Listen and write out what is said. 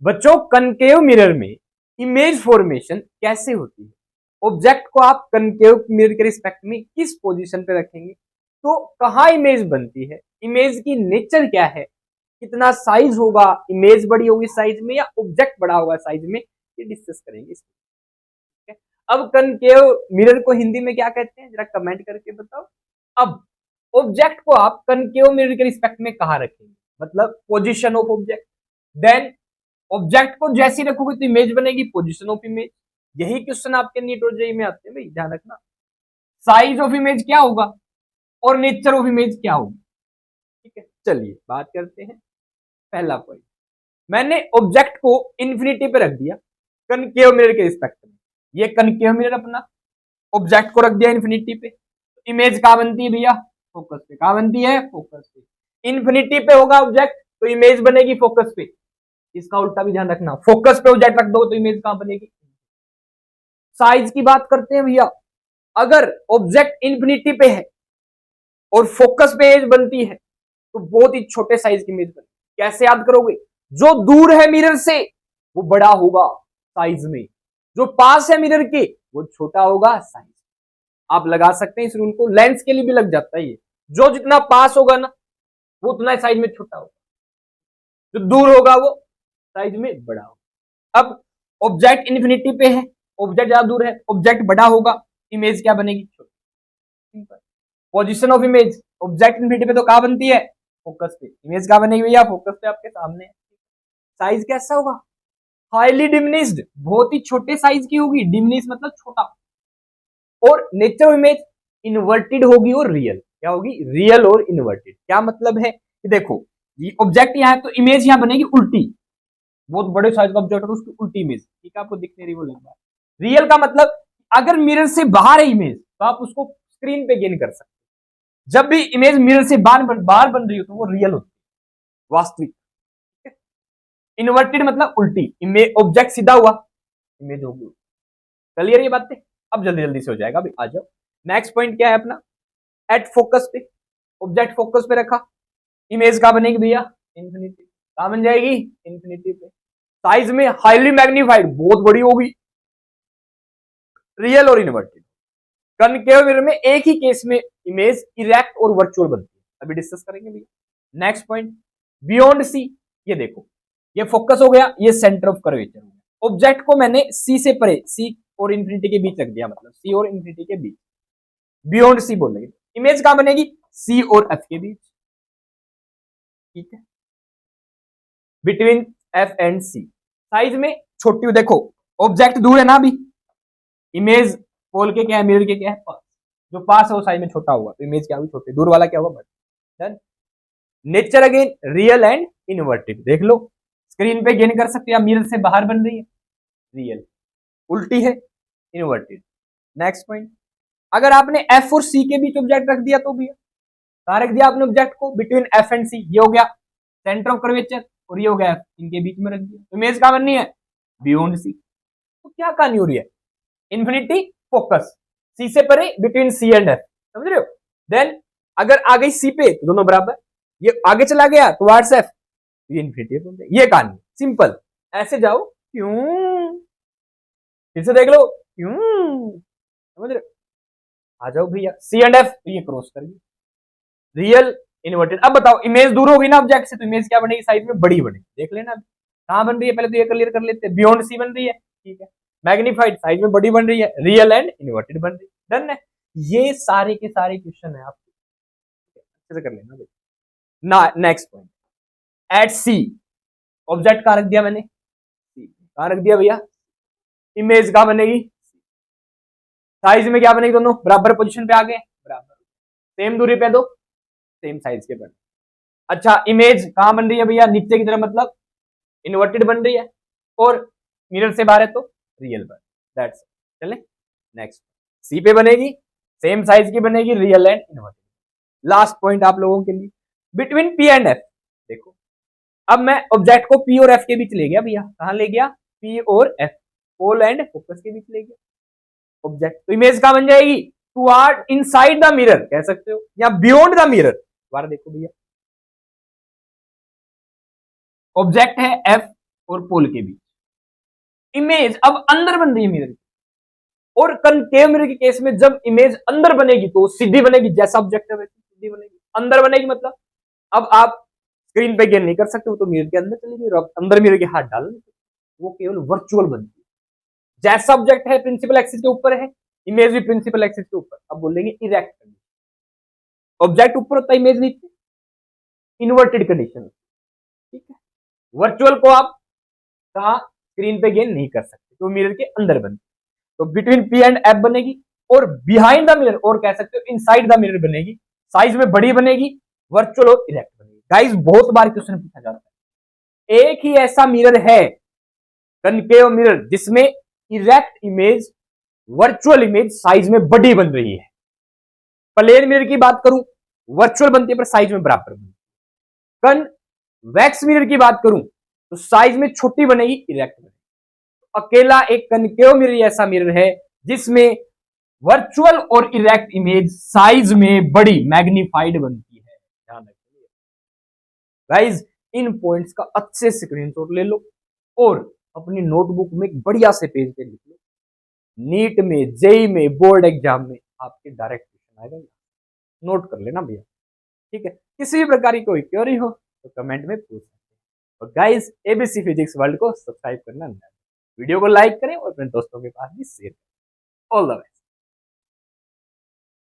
बच्चों concave mirror में image formation कैसे होती है? ऑब्जेक्ट को आप कनकेव मिरर के रिस्पेक्ट में किस पोजीशन पे रखेंगे तो कहाँ इमेज बनती है, इमेज की नेचर क्या है, कितना साइज होगा, इमेज बड़ी होगी साइज में या ऑब्जेक्ट बड़ा होगा साइज में, ये डिस्कस करेंगे इसमें। अब कनकेव मिरर को हिंदी में क्या कहते हैं जरा कमेंट करके बताओ। अब ऑब्जेक्ट को आप कनकेव मिरर के रिस्पेक्ट में कहाँ रखेंगे, मतलब position of object. Then object को जैसी रखोगे तो इमेज बनेगी, पोजीशन ऑफ इमेज। यही क्वेश्चन आपके नीट और जेईई में आते हैं भाई, ध्यान रखना। साइज ऑफ इमेज क्या होगा और नेचर ऑफ इमेज क्या होगी। ठीक है, चलिए बात करते हैं। पहला पॉइंट, मैंने ऑब्जेक्ट को इन्फिनिटी पे रख दिया कनकेव मिरर के रिस्पेक्ट में। ये कनकेव मिरर अपना ऑब्जेक्ट को रख दिया इन्फिनिटी पे, तो इमेज कहां बनती है भैया, फोकस पे। कहां बनती है, फोकस पे। इन्फिनिटी पे होगा ऑब्जेक्ट तो इमेज बनेगी फोकस पे। इसका उल्टा भी ध्यान रखना, फोकस पे ऑब्जेक्ट रख दो तो इमेज कहां बनेगी। साइज की बात करते हैं भैया, अगर ऑब्जेक्ट इन्फिनिटी पे है और फोकस पे इमेज बनती है तो बहुत ही छोटे साइज की इमेज बनेगी। कैसे याद करोगे, जो दूर है मिरर से वो बड़ा होगा साइज में, जो पास है मिरर के वो छोटा होगा साइज। आप लगा सकते हैं इस रूल को, लेंस के लिए भी लग जाता है ये। जो जितना पास होगा ना वो उतना साइज में छोटा होगा, जो दूर होगा वो साइज में बड़ा होगा। अब ऑब्जेक्ट इन्फिनिटी पे है, ऑब्जेक्ट ज्यादा दूर है, ऑब्जेक्ट बड़ा होगा, इमेज क्या बनेगी, छोटी। Position of image, object infinity पे तो कहां बनती है, फोकस पे। इमेज कहां बनेगी भैया, फोकस पे आपके सामने। साइज कैसा होगा, हाईली डिमिनिश्ड, बहुत ही छोटे साइज की होगी। डिमिनिश मतलब छोटा। और नेचर ऑफ इमेज इन्वर्टेड होगी और रियल। क्या होगी, रियल और इन्वर्टेड। क्या मतलब है कि देखो ये ऑब्जेक्ट यहाँ है तो इमेज यहाँ बनेगी उल्टी। बहुत बड़े साइज का ऑब्जेक्ट है तो उसकी उल्टी इमेज, ठीक है, आपको दिख नहीं रही वो लग रहा है। रियल का मतलब अगर मिरर से बाहर है इमेज तो आप उसको स्क्रीन पे गेन कर सकते हैं। जब भी इमेज मिरर से बाहर बन रही हो तो वो रियल होती है, वास्तविक। इन्वर्टेड मतलब उल्टी, इमेज ऑब्जेक्ट सीधा हुआ इमेज होगी। क्लियर ये बातें, अब जल्दी जल्दी से हो जाएगा अभी, आ जाओ। नेक्स्ट पॉइंट क्या है अपना, एट फोकस पे। ऑब्जेक्ट फोकस पे रखा, इमेज कहां बनेगी भैया, इन्फिनिटी। कहां बन जाएगी, इन्फिनिटी पे। साइज में हाईली मैग्नीफाइड, बहुत बड़ी होगी। रियल और इन्वर्टेड। कनकेव मिरर में एक ही केस में इमेज इरेक्ट और वर्चुअल बनती है, अभी डिस्कस करेंगे भैया। Next point, beyond C. ये देखो ये फोकस हो गया, ये सेंटर ऑफ कर्वेचर हो गया। ऑब्जेक्ट को मैंने सी से परे, सी और इन्फिनिटी के बीच रख दिया, मतलब सी और इन्फिनिटी के बीच, बियॉन्ड सी बोलेंगे। इमेज कहां बनेगी, सी और एफ के बीच। ठीक है, between F and C. Size में छोटी, देखो ऑब्जेक्ट दूर है ना अभी, इमेज पोल के क्या है, मिरर के क्या है, पास। जो पास है वो साइज में छोटा होगा तो इमेज क्या होगी, छोटी। दूर वाला क्या होगा, बड़ा। Nature again real and inverted. देख लो स्क्रीन पे गेन कर सकते हैं, मिरर से बाहर बन रही है, रियल। उल्टी है, इन्वर्टेड। नेक्स्ट पॉइंट, अगर आपने एफ और सी के बीच ऑब्जेक्ट रख दिया तो भी, कहां रख दिया आपने ऑब्जेक्ट को, बिटवीन एफ एंड सी। ये हो गया सेंटर ऑफ कर्वेचर और ये हो गया एफ, इनके बीच में रख दिया तो इमेज कहां बननी है, बियॉन्ड सी। तो क्या कहानी हो रही है, इन्फिनिटी फोकस, सी से परे बिटवीन सी एंड एफ, समझ रहे हो। देन अगर आ गई सी पे तो दोनों बराबर, ये आगे चला गया तो वाट्स एफ, ये इन्फिनिटी। ये कहानी सिंपल। ऐसे जाओ, क्यों, फिर से देख लो, क्यों, समझ रहे हो। आ जाओ भैया, सी एंड एफ तो ये क्रॉस कर गई, रियल इन्वर्टेड। अब बताओ इमेज दूर होगी ना ऑब्जेक्ट से तो इमेज क्या बनेगी, साइज में बड़ी बनेगी। देख लेना कहां बन रही है, पहले तो ये क्लियर कर लेते हैं। बियॉन्ड सी बन रही है, ठीक है। मैग्नीफाइड, साइज में बड़ी बन रही है, रियल एंड इन्वर्टेड बन रही है। डन है, ये सारे के सारे क्वेश्चन है आपके, अच्छे से कर लेना भाई ना। नेक्स्ट पॉइंट, एट सी। ऑब्जेक्ट कहां रख दिया मैंने, कहां रख दिया भैया, इमेज कहां बनेगी, साइज में क्या बनेगी, दोनों बराबर पोजीशन पे आ गए, बराबर सेम दूरी पे, दो सेम साइज के बन। अच्छा इमेज कहां बन रही है भैया, नीचे की तरफ, मतलब इन्वर्टेड बन रही है, और मिरर से बाहर है तो रियल बन। दैट्स चले नेक्स्ट, सी पे बनेगी, सेम साइज की बनेगी, real and inverted. Last point आप लोगों के लिए, बिटवीन पी एंड एफ। देखो अब मैं ऑब्जेक्ट को पी और एफ के बीच ले गया भैया, कहां ले गया, पी और एफ, पोल एंड फोकस के बीच ले गया ऑब्जेक्ट, तो इमेज कहां बन जाएगी, टुवर्ड इनसाइड द मिरर कह सकते हो, या बियॉन्ड द मिरर। दोबारा देखो भैया, ऑब्जेक्ट है एफ, और पोल के बीच। इमेज अब अंदर बन रही है मिरर की, और कनकेव मिरर के केस में जब इमेज अंदर बनेगी तो सीधी बनेगी, जैसा ऑब्जेक्ट है वैसी सीधी बनेगी। अंदर बनेगी मतलब अब आप स्क्रीन पे गेन नहीं कर सकते, वो तो मिरर के अंदर चली गई, और अंदर मिरर के हाथ डाल नहीं सकते, वो केवल वर्चुअल बनती है। जैसा ऑब्जेक्ट है प्रिंसिपल एक्सिस के ऊपर है, इमेज भी प्रिंसिपल एक्सिस के ऊपर। अब बोलेंगे इरेक्ट कंडीशन, ऑब्जेक्ट ऊपर होता है इमेज नीचे, इन्वर्टेड कंडीशन, ठीक है। वर्चुअल को आप कहा स्क्रीन पे गेन नहीं कर सकते, तो मिरर के अंदर बनती है। तो बिटवीन पी एंड एफ बनेगी, और बिहाइंड द मिरर, और कह सकते हो इनसाइड द मिरर बनेगी, साइज में बड़ी बनेगी, वर्चुअल और इरेक्ट बनेगी। गाइस बहुत बार क्वेश्चन पूछा जाता है, एक ही ऐसा मिरर है कनकेव मिरर जिसमें erect image virtual image size में बड़ी बन रही है। प्लेन मिरर की बात करूं वर्चुअल बनती है पर साइज में बराबर बनती है। कन्वेक्स मिरर की बात करूं तो साइज में छोटी बनेगी, इरेक्ट बनेगी। अकेला एक कनकेव मिरर ऐसा मिरर है जिसमें वर्चुअल और इरेक्ट इमेज साइज में बड़ी मैग्नीफाइड बनती है। ध्यान रखिए गाइस, इन पॉइंट्स का अच्छे से स्क्रीनशॉट ले लो और अपनी नोटबुक में एक बढ़िया से पेज पे लिख लो। नीट में, जेई में, बोर्ड एग्जाम में आपके डायरेक्ट क्वेश्चन आएगा, नोट कर लेना भैया, ठीक है। किसी भी प्रकार की कोई क्वेरी हो तो कमेंट में पूछ सकते हैं। और गाइस एबीसी फिजिक्स वर्ल्ड को सब्सक्राइब करना ना, वीडियो को लाइक करें और अपने दोस्तों के पास भी शेयर करें। All the best.